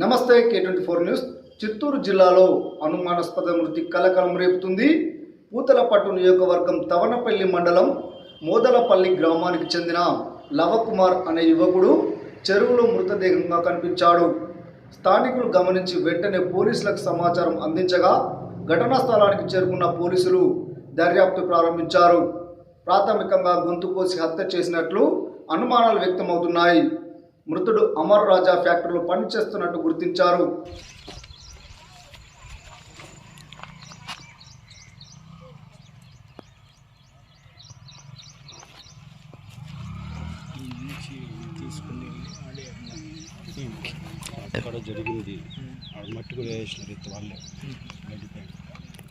నమస్తే K24 news. Chittoor జిల్లాలో అనుమానాస్పద మృతి కలకలం రేపుతుంది. పూతలపట్టు నియోజకవర్గం తవనపల్లి మండలం మోదలపల్లి గ్రామానికి చెందిన లవకుమార్ అనే యువకుడు చెరువులో మృతదేహంగా కనిపించాడు. స్థానికులు గమనించి వెంటనే పోలీసులకు సమాచారం అందించగా ఘటనా స్థలానికి చేరుకున్న పోలీసులు దర్యాప్తు ప్రారంభించారు. ప్రాథమికంగా గొంతు కోసి హత్య చేసినట్లు అనుమానాలు వ్యక్తమవుతున్నాయి. మృతుడు అమర్ రాజా ఫ్యాక్టరీలో పనిచేస్తున్నట్టు గుర్తించారు. అక్కడ జరిగింది మట్టి కూడా వేసినారు ఎత్తు వాళ్ళే బయటపోయాడు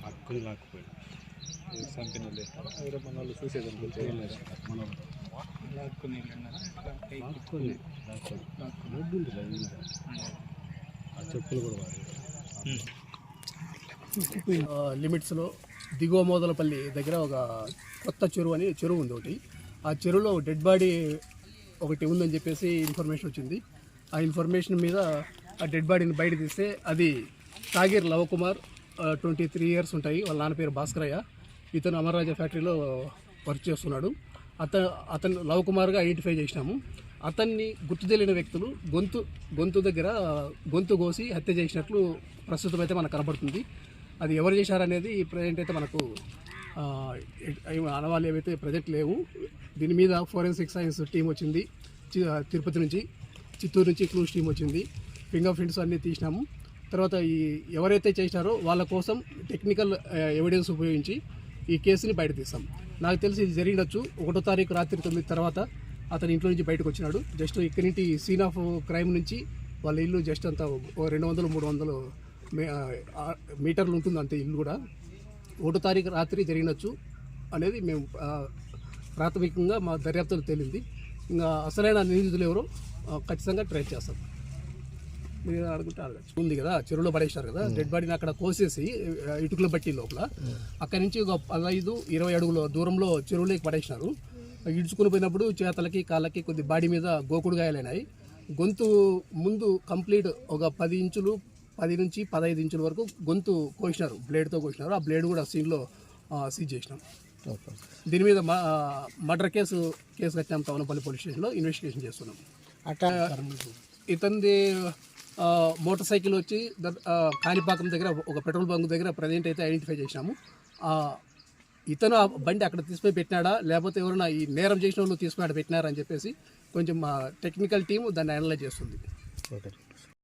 హక్కుని లాక్కుపోయాడు సంపిన మన వాళ్ళు చూసేదానికి మన లాక్కుని రోడ్డు ఉంది చెప్పులు కూడా లిమిట్స్లో దిగువ మోదలపల్లి దగ్గర ఒక కొత్త చెరువు అని చెరువు ఉంది ఒకటి. ఆ చెరువులో డెడ్ బాడీ ఒకటి ఉందని చెప్పేసి ఇన్ఫర్మేషన్ వచ్చింది. ఆ ఇన్ఫర్మేషన్ మీద ఆ డెడ్ బాడీని బయట తీస్తే అది తాగిర్ లవకుమార్ 23 years ఉంటాయి. వాళ్ళ నాన్న పేరు భాస్కరయ్య. ఇతను అమర్రాజా ఫ్యాక్టరీలో వర్క్ చేస్తున్నాడు. అతను లవకుమార్గా ఐడెంటిఫై చేసినాము. అతన్ని గుర్తు తెలియని వ్యక్తులు గొంతు దగ్గర గొంతు కోసి హత్య చేసినట్లు ప్రస్తుతం అయితే మనకు కనబడుతుంది. అది ఎవరు చేశారనేది ప్రజెంట్ అయితే మనకు అనవాళ్ళు ఏవైతే ప్రజెంట్ లేవు. దీని మీద ఫోరెన్సిక్ సైన్స్ టీం వచ్చింది తిరుపతి నుంచి, చిత్తూరు నుంచి క్లూస్ టీం వచ్చింది. ఫింగర్ ప్రింట్స్ అన్నీ తీసినాము. తర్వాత ఎవరైతే చేసినారో వాళ్ళ కోసం టెక్నికల్ ఎవిడెన్స్ ఉపయోగించి ఈ కేసుని బయట తీస్తాం. నాకు తెలిసి ఇది జరిగినచ్చు 1వ తారీఖు రాత్రి 9 తర్వాత అతని ఇంట్లో నుంచి బయటకు వచ్చినాడు. జస్ట్ ఇక్కడి నుంచి సీన్ ఆఫ్ క్రైమ్ నుంచి వాళ్ళ ఇల్లు జస్ట్ అంతా 200-300 మీటర్లు ఉంటుంది అంతే ఇల్లు కూడా. 1వ తారీఖు రాత్రి జరిగినచ్చు అనేది మేము ప్రాథమికంగా మా దర్యాప్తులో తేలింది. ఇంకా అసలైన నిందితులు ఎవరో ఖచ్చితంగా ట్రై చేస్తాం. మీరు అడుగుంటే అడగచ్చు. ఉంది కదా చెరువులో పడేసినారు కదా డెడ్ బాడీని అక్కడ కోసేసి ఇటుకల బట్టి లోపల అక్కడి నుంచి ఒక 15-20 అడుగుల దూరంలో చెరువులోకి పడేసినారు. ఇడ్చుకుని పోయినప్పుడు చేతలకి కాళ్ళకి కొద్ది బాడీ మీద గోకుడు గాయాలైనాయి. గొంతు ముందు కంప్లీట్ ఒక 10 నుంచి 15 ఇంచుల వరకు గొంతు కోసినారు, బ్లేడ్తో కోసినారు. ఆ బ్లేడ్ కూడా సీన్లో సీజ్ చేసినాం. దీని మీద మర్డర్ కేసు కట్టాం. తవనపల్లి పోలీస్ స్టేషన్లో ఇన్వెస్టిగేషన్ చేస్తున్నాం. అట్లా ఇతనిది మోటార్ సైకిల్ వచ్చి కాణిపాకం దగ్గర ఒక పెట్రోల్ బంక్ దగ్గర ప్రజెంట్ అయితే ఐడెంటిఫై చేసినాము. ఇతను ఆ బండి అక్కడ తీసుకుపోయి పెట్టినాడా లేకపోతే ఎవరైనా ఈ నేరం చేసిన వాళ్ళు తీసుకుని పెట్టినారా అని చెప్పేసి కొంచెం మా టెక్నికల్ టీము దాన్ని అనలైజ్ చేస్తుంది.